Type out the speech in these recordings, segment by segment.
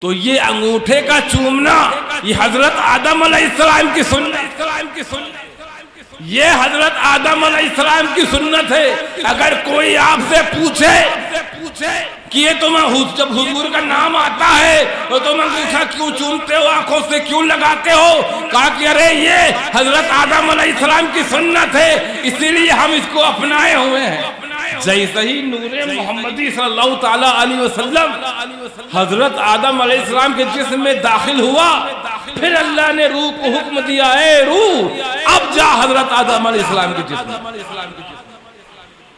تو یہ انگوٹھے کا چومنا یہ حضرت آدم علیہ السلام کی سنت، یہ حضرت آدم علیہ السلام کی سنت ہے۔ اگر کوئی آپ سے پوچھے کہ یہ تم جب حضور کا نام آتا ہے تو تم انگوٹھا کیوں چومتے ہو، آنکھوں سے کیوں لگاتے ہو، کہا کہ ارے یہ حضرت آدم علیہ السلام کی سنت ہے، اسی لیے ہم اس کو اپنائے ہوئے ہیں۔ جیسے ہی نور محمدی صلی اللہ تعالیٰ علیہ وسلم حضرت آدم علیہ السلام کے جسم میں داخل ہوا، پھر اللہ نے روح کو حکم دیا، اے روح اب جا حضرت آدم علیہ السلام کے جسم میں۔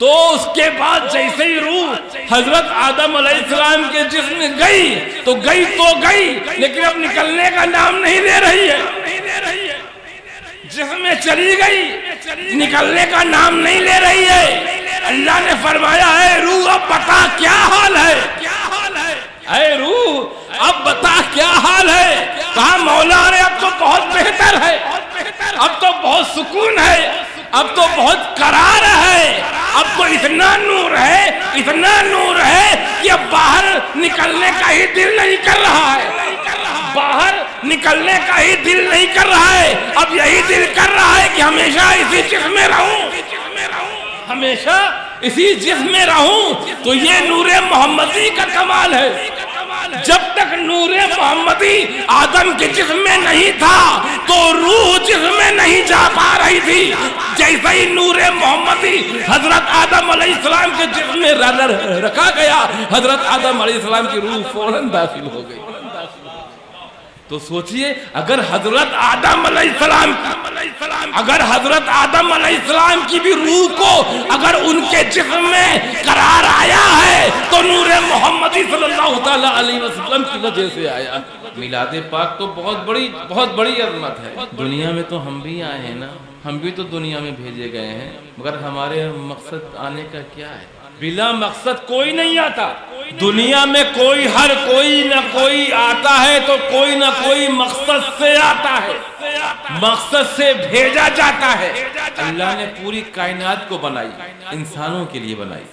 تو اس کے بعد جیسے ہی روح حضرت آدم علیہ السلام کے جسم میں گئی تو گئی لیکن اب نکلنے کا نام نہیں لے رہی ہے۔ جسم میں چلی گئی، نکلنے کا نام نہیں لے رہی ہے۔ اللہ نے فرمایا اے روح اب بتا کیا حال ہے، اے روح اب بتا کیا حال ہے۔ کہا مولا نے اب تو بہت بہتر ہے، اب تو بہت سکون ہے، اب تو بہت قرار ہے، اب تو اتنا نور ہے کہ اب باہر نکلنے کا ہی دل نہیں کر رہا ہے، باہر نکلنے کا ہی دل نہیں کر رہا ہے، اب یہی دل کر رہا ہے کہ ہمیشہ اسی جسم میں رہوں، ہمیشہ اسی جسم میں رہوں۔ تو یہ نور محمدی کا کمال ہے۔ جب تک نور محمدی آدم کے جسم میں نہیں تھا تو روح جسم میں نہیں جا پا رہی تھی۔ جیسے ہی نور محمدی حضرت آدم علیہ السلام کے جسم میں رکھا گیا، حضرت آدم علیہ السلام کی روح فوراً داخل ہو گئی۔ تو سوچئے اگر حضرت آدم علیہ السلام کی بھی روح کو اگر ان کے جسم میں قرار آیا ہے تو نور محمدی صلی اللہ تعالیٰ علیہ وسلم کی وجہ سے آیا۔ میلاد پاک تو بہت بڑی عظمت ہے۔ دنیا میں تو ہم بھی آئے ہیں نا، ہم بھی تو دنیا میں بھیجے گئے ہیں، مگر ہمارے مقصد آنے کا کیا ہے؟ بلا مقصد کوئی نہیں آتا۔ دنیا میں ہر کوئی نہ کوئی آتا ہے تو کوئی نہ کوئی مقصد سے آتا ہے، مقصد سے بھیجا جاتا ہے۔ اللہ نے پوری کائنات کو بنائی، انسانوں کے لیے بنائی،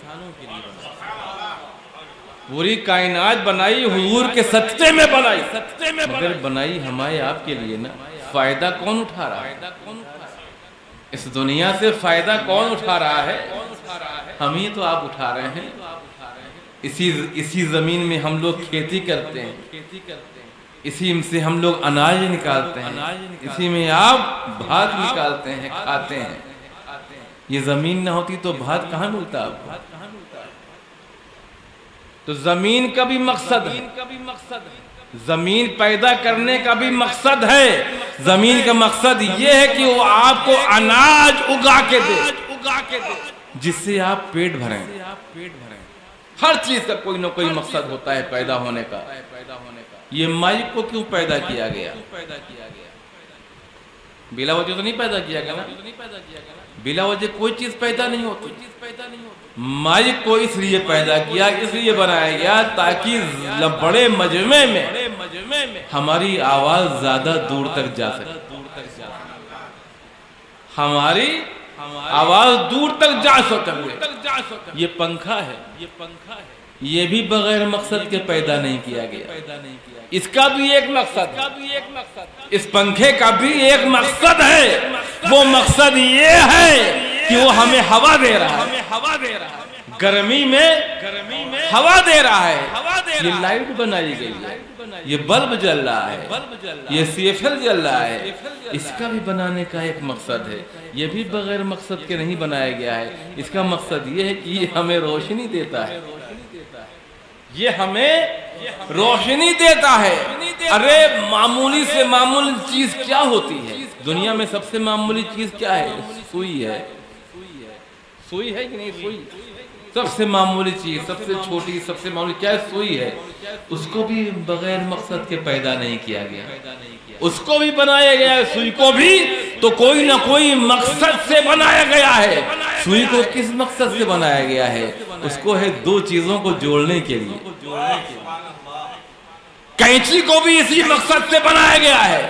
پوری کائنات بنائی حضور کے صدقے میں بنائی، مگر بنائی ہمارے آپ کے لیے نا۔ فائدہ کون اٹھا رہا ہے اس دنیا سے؟ فائدہ کون اٹھا رہا ہے؟ ہم ہی تو آپ اٹھا رہے ہیں۔ اسی زمین میں ہم لوگ کھیتی کرتے ہیں، اسی سے ہم لوگ اناج نکالتے ہیں، اسی میں آپ بھات نکالتے ہیں، کھاتے ہیں۔ یہ زمین نہ ہوتی تو بھات کہاں ملتا آپ کو؟ تو زمین کا بھی مقصد ہے، زمین پیدا کرنے کا بھی مقصد ہے۔ زمین کا مقصد یہ ہے کہ وہ آپ کو اناج اگا کے دے جس سے آپ پیٹ بھریں۔ ہر چیز کا کوئی نہ کوئی مقصد ہوتا ہے پیدا ہونے کا۔ یہ مائک کو کیوں پیدا کیا گیا؟ بلا وجہ تو نہیں پیدا کیا گیا نا، بلا وجہ کوئی چیز پیدا نہیں ہوتی۔ مائک کو اس لیے پیدا کیا، اس لیے بنایا گیا تاکہ بڑے مجمع میں ہماری آواز زیادہ دور تک جا سکے، ہماری آواز دور تک جا سکے۔ یہ پنکھا ہے، یہ بھی بغیر مقصد کے پیدا نہیں کیا گیا، اس کا بھی ایک مقصد ہے، اس پنکھے کا بھی ایک مقصد ہے۔ وہ مقصد یہ ہے کہ وہ ہمیں ہوا دے رہا ہے، گرمی میں ہوا دے رہا ہے۔ یہ لائٹ بنائی گئی ہے، یہ بلب جل رہا ہے، یہ سیفل جل رہا ہے، اس کا بھی بنانے کا ایک مقصد ہے۔ یہ بھی بغیر مقصد کے نہیں بنایا گیا ہے، اس کا مقصد یہ ہے کہ یہ ہمیں روشنی دیتا ہے، یہ ہمیں روشنی دیتا ہے۔ ارے معمولی سے معمولی چیز کیا ہوتی ہے دنیا میں؟ سب سے معمولی چیز کیا ہے؟ سوئی ہے، سوئی ہے کہ نہیں؟ سوئی سب سے معمولی چیز، سب سے چھوٹی، سب سے معمولی کیا ہے؟ سوئی ہے۔ اس کو بھی بغیر مقصد کے پیدا نہیں کیا گیا، اس کو بھی بنایا گیا ہے، سوئی کو بھی تو کوئی نہ کوئی مقصد سے بنایا گیا ہے۔ سوئی کو کس مقصد سے بنایا گیا ہے؟ اس کو ہے دو چیزوں کو جوڑنے کے لیے۔ کینچی کو بھی اسی مقصد سے بنایا گیا ہے۔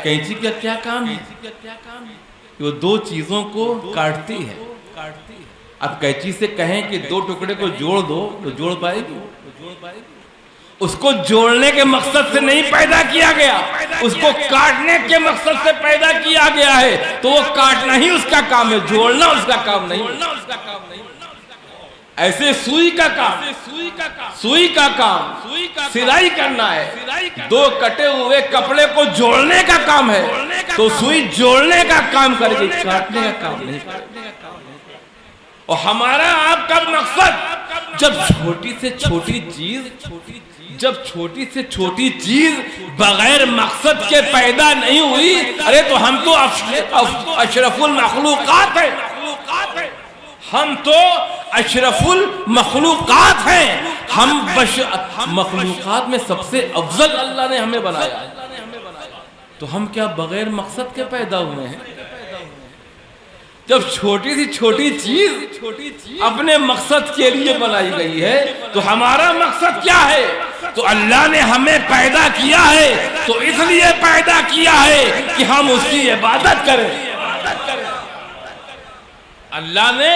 کینچی کا کیا کام ہے؟ وہ دو چیزوں کو کاٹتی ہے۔ اب کینچی سے کہیں کہ دو ٹکڑے کو جوڑ دو تو جوڑ پائے گی؟ اس کو جوڑنے کے مقصد سے نہیں پیدا کیا گیا، اس کو کاٹنے کے مقصد سے پیدا کیا گیا ہے، تو وہ کاٹنا ہی اس کا کام ہے، جوڑنا اس کا کام نہیں۔ ایسے سوئی کا کام سلائی کرنا ہے، دو کٹے ہوئے کپڑے کو جوڑنے کا کام ہے، تو سوئی جوڑنے کا کام کرے گی، کاٹنے کا کام نہیں۔ اور ہمارا آپ کا مقصد جب چھوٹی سے چھوٹی چیز بغیر مقصد کے پیدا نہیں ہوئی، ارے تو ہم تو اشرف المخلوقات ہیں، ہم تو اشرف المخلوقات ہیں، ہم مخلوقات میں سب سے افضل اللہ نے ہمیں بنایا، تو ہم کیا بغیر مقصد کے پیدا ہوئے ہیں؟ جب چھوٹی سی چھوٹی چیز اپنے مقصد کے لیے بنائی گئی ہے، تو ہمارا مقصد کیا ہے؟ تو اللہ نے ہمیں پیدا کیا ہے، تو اس لیے پیدا کیا ہے کہ ہم اس کی عبادت کریں۔ اللہ نے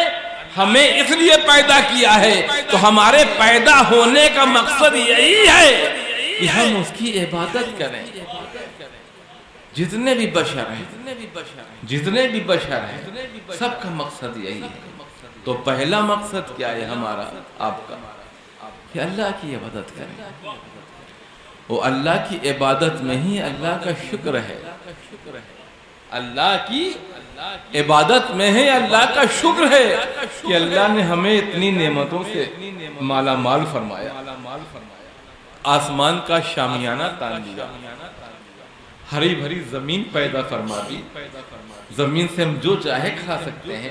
ہمیں اس لیے پیدا کیا ہے، تو ہمارے پیدا ہونے کا مقصد یہی ہے کہ ہم اس کی عبادت کریں۔ جتنے بھی بشر ہیں سب کا مقصد یہی ہے۔ تو پہلا مقصد کیا ہے ہمارا آپ کا؟ کہ اللہ کی عبادت کریں۔ وہ اللہ کی عبادت میں ہی اللہ کا شکر ہے، اللہ کی عبادت میں ہے اللہ کا شکر ہے کہ اللہ نے ہمیں اتنی نعمتوں سے مالا مال فرمایا، آسمان کا شامیانہ تان دیا، ہری بھری زمین پیدا فرما دی، زمین سے ہم جو چاہے کھا سکتے ہیں،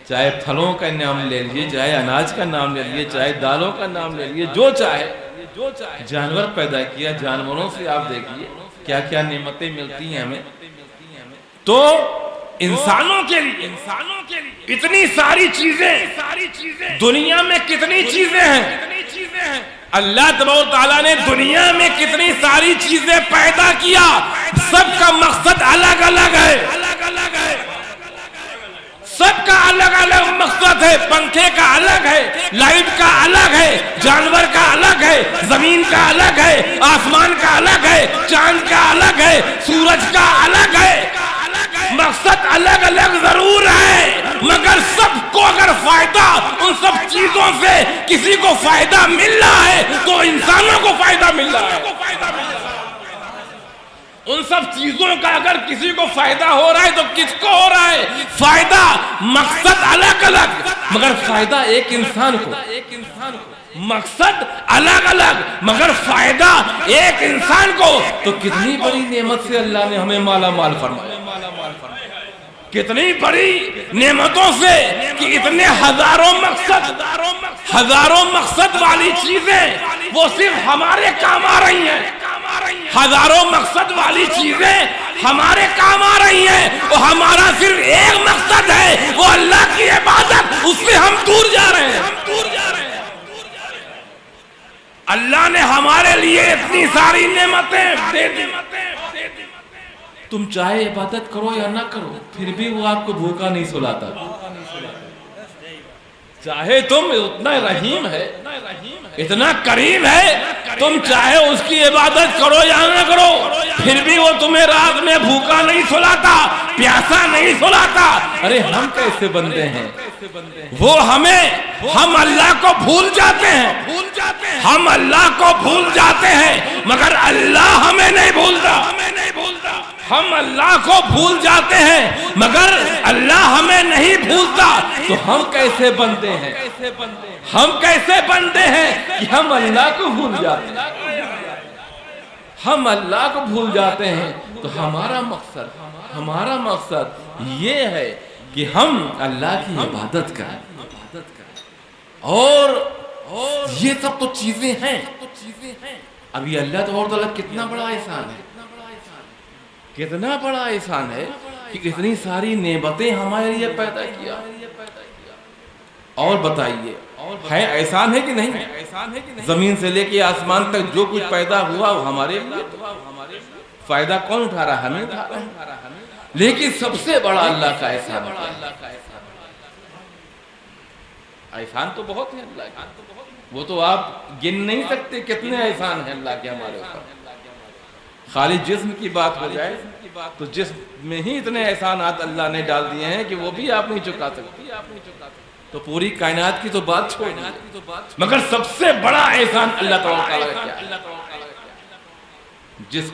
چاہے پھلوں کا نام لے لیے، چاہے اناج کا نام لے لیے، چاہے دالوں کا نام لے لیے، جو چاہے۔ جانور پیدا کیا، جانوروں سے آپ دیکھیے کیا کیا نعمتیں ملتی ہیں ہمیں۔ تو انسانوں کے لیے اتنی ساری چیزیں، دنیا میں کتنی چیزیں ہیں، اللہ تبارک تعالیٰ نے دنیا میں کتنی ساری چیزیں پیدا کیا، سب کا مقصد الگ الگ ہے، سب کا الگ الگ مقصد ہے۔ پنکھے کا الگ ہے، لائٹ کا الگ ہے، جانور کا الگ ہے، زمین کا الگ ہے، آسمان کا الگ ہے، چاند کا الگ ہے، سورج کا الگ ہے، مقصد الگ الگ ضرور ہے، مگر سب کو اگر فائدہ ان سب چیزوں سے کسی کو فائدہ مل رہا ہے تو انسانوں کو فائدہ مل رہا ہے۔ ان سب چیزوں کا اگر کسی کو فائدہ ہو رہا ہے تو کس کو ہو رہا ہے؟ فائدہ مقصد الگ الگ مگر فائدہ ایک انسان کو، مقصد الگ الگ مگر فائدہ ایک انسان کو۔ تو کتنی بڑی نعمت سے اللہ نے ہمیں مالا مال فرمایا، کتنی بڑی نعمتوں سے کہ اتنے ہزاروں مقصد والی چیزیں وہ صرف ہمارے کام آ رہی ہیں، ہزاروں مقصد والی چیزیں ہمارے کام آ رہی ہیں، اور ہمارا صرف ایک مقصد ہے، وہ اللہ کی عبادت، اس سے ہم دور جا رہے ہیں۔ اللہ نے ہمارے لیے اتنی ساری نعمتیں دے دی، تم چاہے عبادت کرو یا نہ کرو پھر بھی وہ آپ کو بھوکا نہیں سلاتا، چاہے تم اتنا رحیم ہے، اتنا کریم ہے، تم چاہے اس کی عبادت کرو یا نہ کرو پھر بھی وہ تمہیں رات میں بھوکا نہیں سلاتا، پیاسا نہیں سلاتا۔ ارے ہم کیسے بندے ہیں، ہم اللہ کو بھول جاتے ہیں، ہم اللہ کو بھول جاتے ہیں مگر اللہ ہمیں نہیں بھولتا، ہم اللہ کو بھول جاتے ہیں مگر اللہ ہمیں نہیں بھولتا۔ تو ہم کیسے بنتے ہیں، ہم کیسے بنتے ہیں کہ ہم اللہ کو بھول جاتے ہیں، ہم اللہ کو بھول جاتے ہیں۔ تو ہمارا مقصد یہ ہے کہ ہم اللہ کی عبادت کریں، اور یہ سب تو چیزیں ہیں۔ ابھی اللہ تعالیٰ کتنا بڑا احسان ہے، کتنا بڑا احسان ہے کہ اتنی ساری نعمتیں ہمارے لیے پیدا کیا۔ اور بتائیے ہے احسان ہے کہ نہیں؟ زمین سے لے کے آسمان تک جو کچھ پیدا ہوا وہ ہمارے لیے، فائدہ کون اٹھا رہا ہے؟ ہمیں اٹھا رہا ہے۔ لیکن سب سے بڑا اللہ کا احسان ہے، احسان تو بہت ہے اللہ کا، وہ تو آپ گن نہیں سکتے کتنے احسان ہیں اللہ کے ہمارے اوپر. خالی جسم کی بات ہو جائے تو جسم میں ہی اتنے احسانات اللہ نے ڈال دیے ہیں کہ وہ بھی آپ نہیں چکا سکتے. تو پوری کائنات کی تو بات چھوڑنا، مگر سب سے بڑا احسان اللہ تعالیٰ کا کیا ہے؟ جس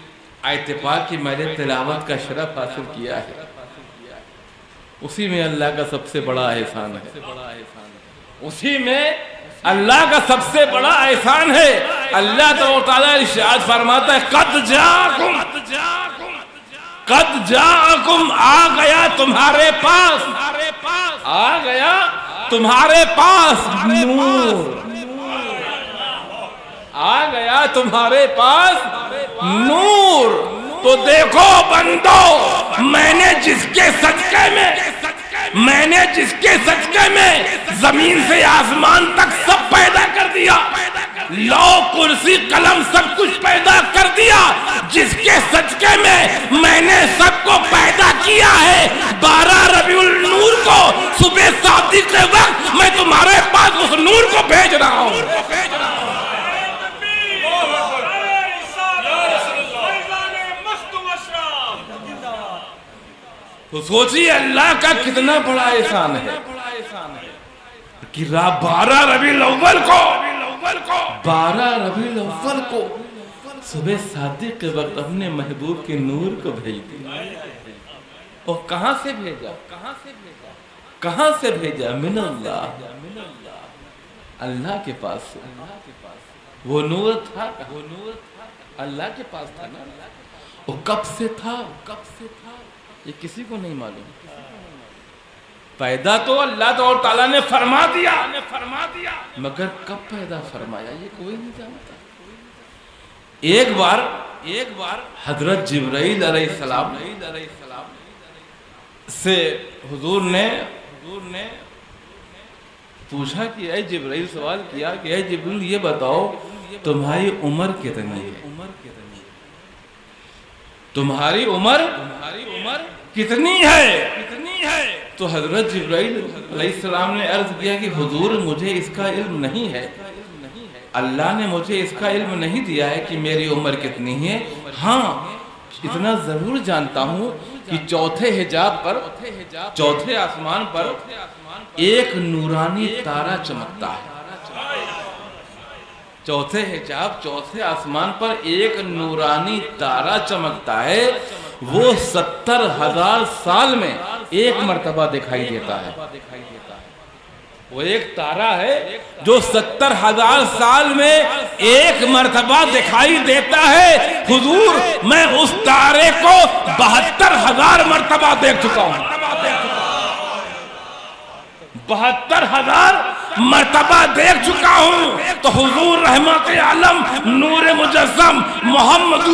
آیت پاک کی میں نے تلاوت کا شرف حاصل کیا ہے، اسی میں اللہ کا سب سے بڑا احسان ہے. اسی میں اللہ کا سب سے بڑا احسان ہے. اللہ تعالیٰ ارشاد فرماتا ہے قد جاءکم، آ گیا تمہارے پاس، آ گیا تمہارے پاس نور، آ گیا تمہارے پاس نور. تو دیکھو بندو، میں نے جس کے صدقے میں زمین سے آسمان تک سب پیدا کر دیا، لو کرسی قلم سب کچھ پیدا کر دیا، جس کے صدقے میں نے سب کو پیدا کیا ہے، 12 ربیع النور کو صبح صادق کے وقت میں تمہارے پاس اس نور کو بھیج رہا ہوں. تو سوچیے اللہ کا کتنا بڑا احسان ہے کہ 12 ربیع الاول کو صبح صادق کے وقت اپنے محبوب کے نور کو بھیج دیا. اور کہاں سے بھیجا؟ من اللہ، اللہ کے پاس سے. وہ نور تھا اللہ کے پاس تھا نا. وہ کب سے تھا یہ کسی کو نہیں معلوم. پیدا تو اللہ تعالیٰ نے فرما دیا، مگر کب پیدا فرمایا یہ کوئی نہیں جانتا. ایک بار حضرت جبرائیل علیہ السلام سے حضور نے پوچھا کہ اے جبرائیل، سوال کیا کہ اے جبرائیل یہ بتاؤ تمہاری عمر کتنی ہے؟ تمہاری عمر کتنی ہے؟ تو حضرت جبرائیل علیہ السلام نے عرض کیا کہ حضور مجھے اس کا علم نہیں ہے، اللہ نے مجھے اس کا علم نہیں دیا ہے کہ میری عمر کتنی ہے. ہاں اتنا ضرور جانتا ہوں کہ چوتھے آسمان پر ایک نورانی تارا چمکتا ہے. چوتھے آسمان پر ایک نورانی تارا چمکتا ہے. وہ 70,000 سال میں ایک مرتبہ دکھائی دیتا ہے. وہ ایک تارا ہے جو 70,000 سال میں ایک مرتبہ دکھائی دیتا ہے. حضور میں اس تارے کو 72,000 مرتبہ دیکھ چکا ہوں. 72,000 مرتبہ دیکھ چکا ہوں. تو حضور رحمت عالم نور مجسم محمد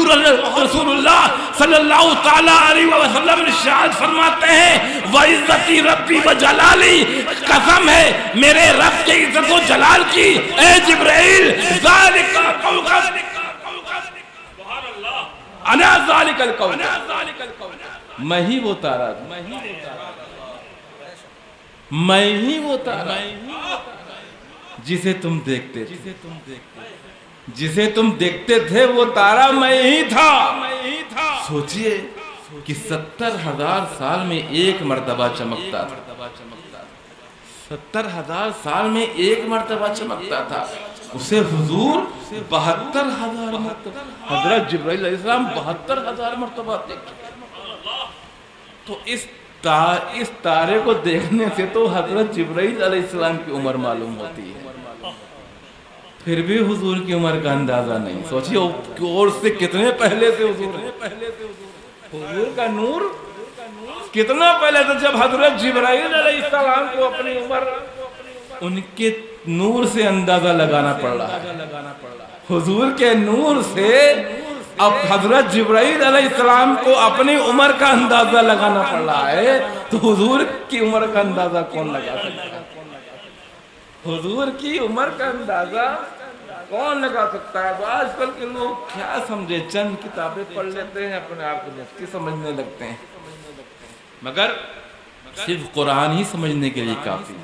رسول اللہ صلی اللہ تعالیٰ علیہ وسلم ارشاد فرماتے ہیں وَعِزَّتِ رَبِّي وَجَلَالِي، قسم ہے میرے رب کے عزت و جلال کی، اے جبرائیل ذَلِكَ الْكَوْكَبُ أَنَا ذَلِكَ الْكَوْكَبُ، میں ہی وہ تارا، میں ہی وہ تارا جسے تم دیکھتے تھے، وہ تارا میں ہی تھا. سوچئے کہ 70,000 سال میں ایک مرتبہ چمکتا تھا. 70,000 سال میں ایک مرتبہ چمکتا تھا. اسے حضور 72,000 مرتبہ، حضرت جبرائیل علیہ السلام 72,000 مرتبہ دیکھ چکے. تو اس تارے کو دیکھنے سے تو حضرت جبرائیل علیہ السلام کی عمر معلوم ہوتی ہے، پھر بھی حضور کی عمر کا اندازہ نہیں. سوچیے اور سے کتنے پہلے سے حضور کا نور کتنا پہلے سے، جب حضرت جبرائیل علیہ السلام کو اپنی عمر ان کے نور سے اندازہ لگانا پڑ رہا ہے. حضور کے نور سے اب حضرت جبرائیل علیہ السلام کو اپنی عمر کا اندازہ لگانا پڑ رہا ہے. تو حضور کی عمر کا اندازہ کون لگا سکتا ہے؟ حضور کی عمر کا اندازہ کون لگا سکتا ہے؟ آج کل کے لوگ کیا سمجھے، چند کتابیں پڑھ لیتے ہیں، اپنے آپ کو مفتی سمجھنے لگتے ہیں، مگر صرف قرآن ہی سمجھنے کے لیے کافی.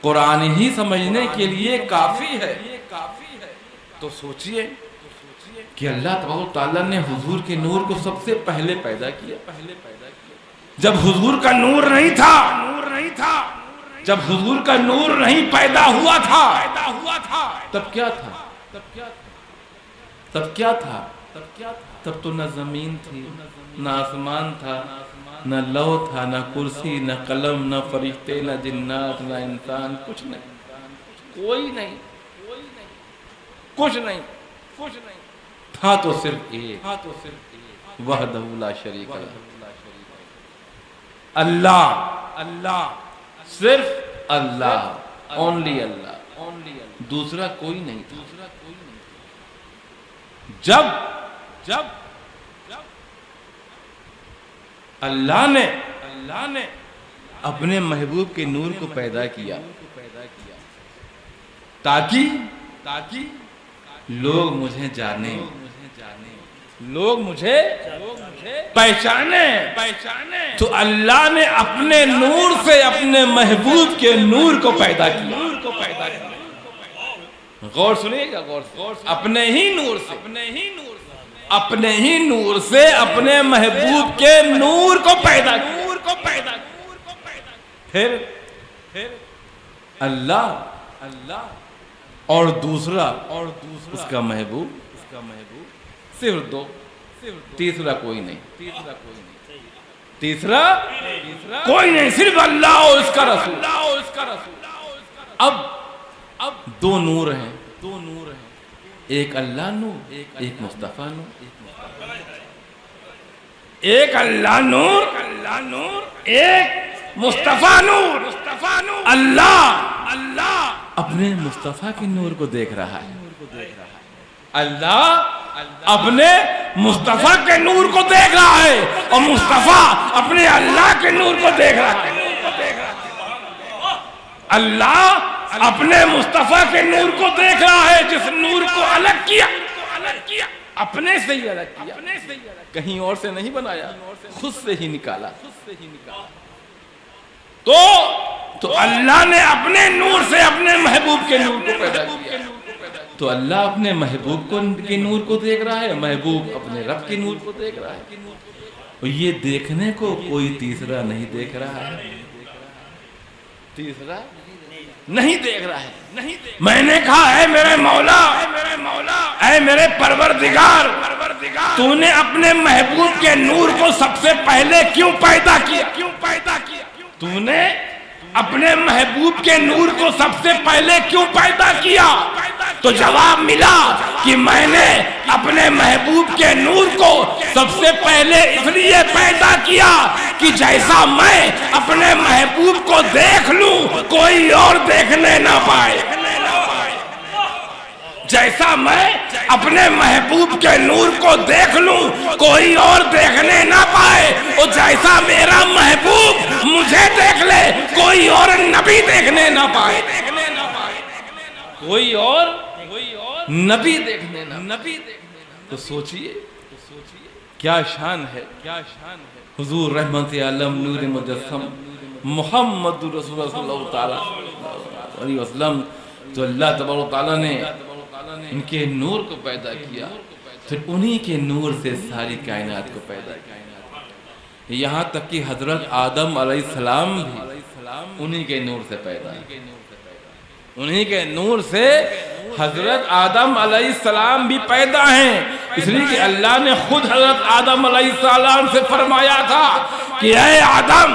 قرآن ہی سمجھنے کے لیے کافی ہے۔ تو سوچئے کہ اللہ تبارک و تعالیٰ نے حضور کے نور کو سب سے پہلے پیدا کیا۔ جب حضور کا نور نہیں تھا، جب حضور کا نور نہیں پیدا ہوا تھا، تب کیا تھا؟ تب کیا تھا؟ تب تو نہ زمین تھی، نہ آسمان تھا، نہ لوح تھا، نہ کرسی، نہ قلم، نہ فرشتے، نہ جنات، نہ انسان، کچھ نہیں، کوئی نہیں، کچھ نہیں، تھا تو صرف ایک، وحدہ لا شریک لہ، اللہ، صرف اللہ، اونلی اللہ، دوسرا کوئی نہیں تھا۔ جب اللہ نے اپنے محبوب کے نور کو پیدا کیا تاکہ لوگ مجھے جانیں، لوگ مجھے پہچانے، تو اللہ نے اپنے نور سے اپنے محبوب کے نور کو پیدا کیا۔ غور سنیے گا، غور سے اپنے ہی نور سے اپنے محبوب کے نور کو پیدا کیا۔ پھر اللہ اور دوسرا اس کا محبوب، صرف دو، تیسرا کوئی نہیں، تیسرا کوئی نہیں، صرف اللہ اور اس کا رسول۔ اب دو نور ہیں، ایک اللہ نور، ایک مصطفیٰ نور، ایک اللہ نور، ایک مصطفیٰ نور۔ اللہ اپنے مصطفیٰ کے نور کو دیکھ رہا ہے، اللہ اپنے مصطفیٰ کے نور کو دیکھ رہا ہے، اور مصطفیٰ اپنے اللہ کے نور کو دیکھ رہا ہے۔ اللہ اپنے مصطفیٰ کے نور کو دیکھ رہا ہے، جس نور کو الگ کیا، اپنے سے ہی الگ کیا، کہیں اور سے نہیں بنایا، خود سے ہی نکالا۔ تو اللہ نے اپنے نور سے اپنے محبوب کے نور کو پیدا کیا، تو اللہ اپنے محبوب کے نور کو دیکھ رہا ہے، محبوب اپنے رب کے نور کو دیکھ رہا ہے، اور یہ دیکھنے کو کوئی تیسرا نہیں دیکھ رہا ہے، تیسرا نہیں دیکھ رہا ہے۔ میں نے کہا اے میرے مولا، اے میرے پروردگار، تو نے اپنے محبوب کے نور کو سب سے پہلے کیوں پیدا کیا؟ تو نے اپنے محبوب کے نور کو سب سے پہلے کیوں پیدا کیا؟ تو جواب ملا کہ میں نے اپنے محبوب کے نور کو سب سے پہلے اس لیے پیدا کیا کہ جیسا میں اپنے محبوب کو دیکھ لوں کوئی اور دیکھنے نہ پائے، جیسا میں اپنے محبوب کے نور کو دیکھ لوں کوئی اور دیکھنے نہ پائے، اور جیسا میرا محبوب مجھے دیکھ لے کوئی اور نبی دیکھنے نہ پائے، کوئی اور نبی دیکھنے نہ۔ تو سوچئے کیا شان ہے حضور رحمت عالم نور مجسم محمد رسول اللہ صلی اللہ علیہ وسلم، تو اللہ تبارک و تعالیٰ نے ان کے نور کو پیدا کیا، پھر انہی کے نور سے ساری کائنات کو پیدا کیا، یہاں تک کہ حضرت آدم علیہ السلام بھی انہی کے نور سے پیدا، انہی کے نور سے حضرت آدم علیہ السلام بھی پیدا ہیں، اس لیے کہ اللہ نے خود حضرت آدم علیہ السلام سے فرمایا تھا کہ اے آدم،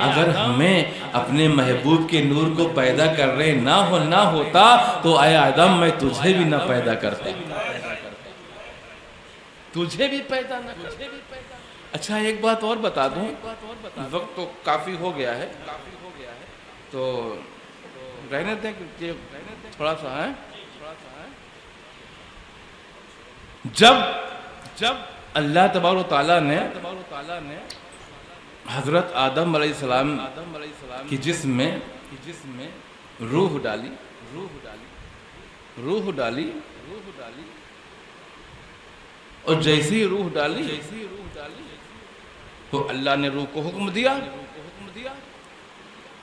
اگر ہمیں اپنے محبوب کے نور کو پیدا کرنے نہ ہوتا تو اے آدم میں تجھے بھی نہ پیدا کرتا، تجھے بھی پیدا نہ کرتا۔ اچھا ایک بات اور بتا دوں، وقت تو کافی ہو گیا ہے، تو رہنے دیں کہ تھوڑا سا ہے۔ جب اللہ تبارک و تعالیٰ نے حضرت آدم علیہ السلام کی جسم میں روح ڈالی، اور جیسی روح ڈالی تو اللہ نے روح کو حکم دیا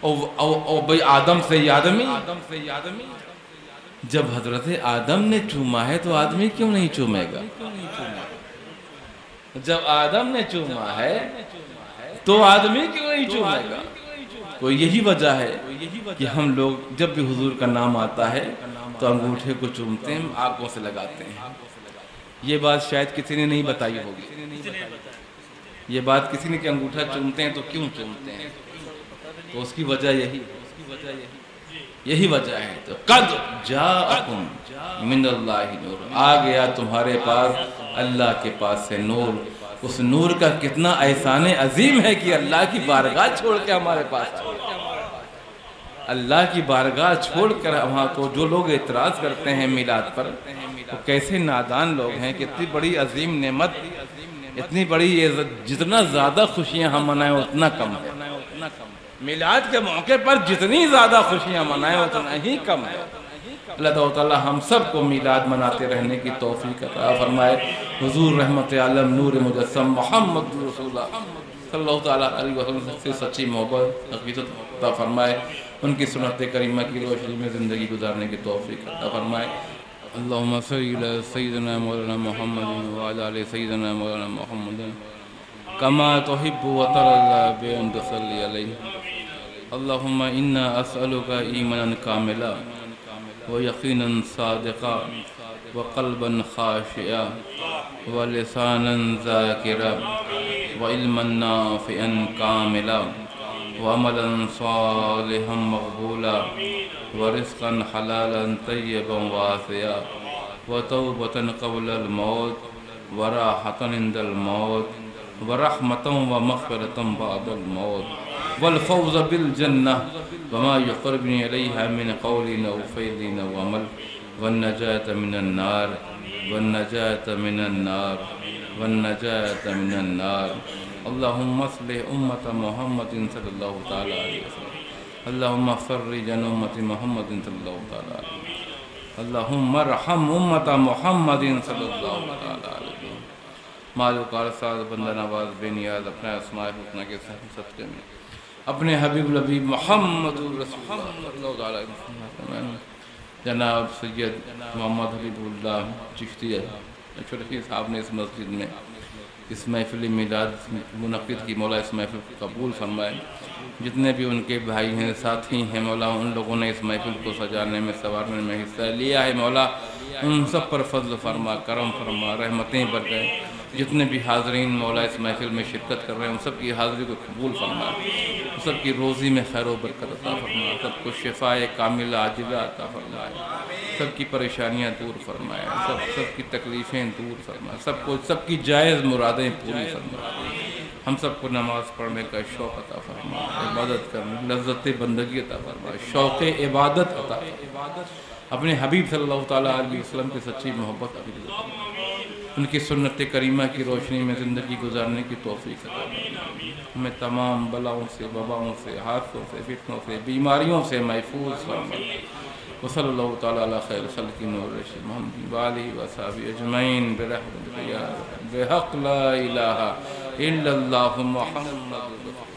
اور بھائی آدم سے آدمی، جب حضرت آدم نے چوما ہے تو آدمی کیوں نہیں چومے گا؟ جب آدم نے چوما ہے تو آدمی کیوں نہیں چومے گا؟ تو یہی وجہ ہے کہ ہم لوگ جب بھی حضور کا نام آتا ہے تو انگوٹھے کو چومتے ہیں، آنکھوں سے لگاتے ہیں۔ یہ بات شاید کسی نے نہیں بتائی ہوگی، یہ بات کسی نے کہ انگوٹھا چومتے ہیں تو کیوں چومتے ہیں، تو اس کی وجہ یہی وجہ ہے۔ تو قد جاءکم من اللہ نور، آ گیا تمہارے پاس اللہ کے پاس سے نور۔ اس نور کا کتنا احسان عظیم ہے کہ اللہ کی بارگاہ چھوڑ کے ہمارے پاس آئے۔ اللہ کی بارگاہ چھوڑ کر وہاں تو جو لوگ اعتراض کرتے ہیں میلاد پر، وہ کیسے نادان لوگ ہیں کہ اتنی بڑی عظیم نعمت، اتنی بڑی، جتنا زیادہ خوشیاں ہم منائیں اتنا کم ہے۔ میلاد کے موقع پر جتنی زیادہ خوشیاں منائیں اتنا ہی کم ہے۔ اللہ تعالیٰ ہم سب کو میلاد مناتے رہنے کی توفیق عطا فرمائے۔ حضور رحمت عالم نور مجسم محمد رسول اللہ صلی اللہ تعالیٰ علیہ وسلم سے سچی محبت عقیدت عطا فرمائے، ان کی سنت کریمہ کی روشنی میں زندگی گزارنے کی توفیق عطا فرمائے۔ اللہم صلی علی سیدنا مولانا محمد وعلی آل سیدنا مولانا محمد کما تحب وترضى بأن تصلي عليه۔ اللہم انا اسألک ایمانا کاملا ویقینا صادقا وقلبا خاشعا ولسانا ذاکرا وعلما نافعا کاملا وعملا صالحا مقبولا ورزقا حلالا طیبا واسعا وتوبة قبل الموت وراحة عند الموت ورحمة ومغفرة بعد الموت والفوز بالجنة وما يقربني إليها من قول أو فعل أو عمل والنجاة من النار والنجاة من النار والنجاة من النار۔ اللهم اصلح أمة محمد صلى الله تعالى عليه وسلم، اللهم فرج عن أمة محمد صلى الله تعالى عليه وسلم، اللهم ارحم أمة محمد صلى الله تعالى عليه وسلم۔ مالک ارسال بندہ نواز بے نیاز اپنے اسماء الحسنی کے صدقے میں اپنے حبیب لبیب محمد رسول اللہ علیہ وسلم جناب سید محمد حبیب اللہ چشتی چرخی صاحب نے اس مسجد میں اس محفل میلاد منعقد کی، مولا اس محفل کو قبول فرمائے۔ جتنے بھی ان کے بھائی ہیں، ساتھی ہیں، مولا ان لوگوں نے اس محفل کو سجانے میں، سنوارنے میں حصہ لیا ہے، مولا ان سب پر فضل فرما، کرم فرما، رحمتیں برکیں۔ جتنے بھی حاضرین مولا اس محفل میں شرکت کر رہے ہیں، ان سب کی حاضری کو قبول فرما، ان سب کی روزی میں خیر و برکت عطا فرما، سب کو شفاء کاملہ عاجلہ عطا فرمائے، سب کی پریشانیاں دور فرمائے، سب کی تکلیفیں دور فرمائے، سب کی جائز مرادیں پوری فرمائے۔ ہم سب کو نماز پڑھنے کا شوق عطا فرما، عبادت کرنے لذت بندگی عطا فرما، شوق عبادت عطا فرما، اپنے حبیب صلی اللہ تعالیٰ علیہ وسلم کی سچی محبت عطا فرما، ان کی سنت کریمہ کی روشنی میں زندگی گزارنے کی توفیق عطا فرما، ہمیں تمام بلاؤں سے، وباؤں سے، حادثوں سے، فتنوں سے، بیماریوں سے محفوظ فرما۔ وصلی اللہ تعالیٰ علی خیر خلق نور رشید محمد وآلہ وصحبہ اجمعین برحمتک یا بحق لا الہ الا اللہ محمد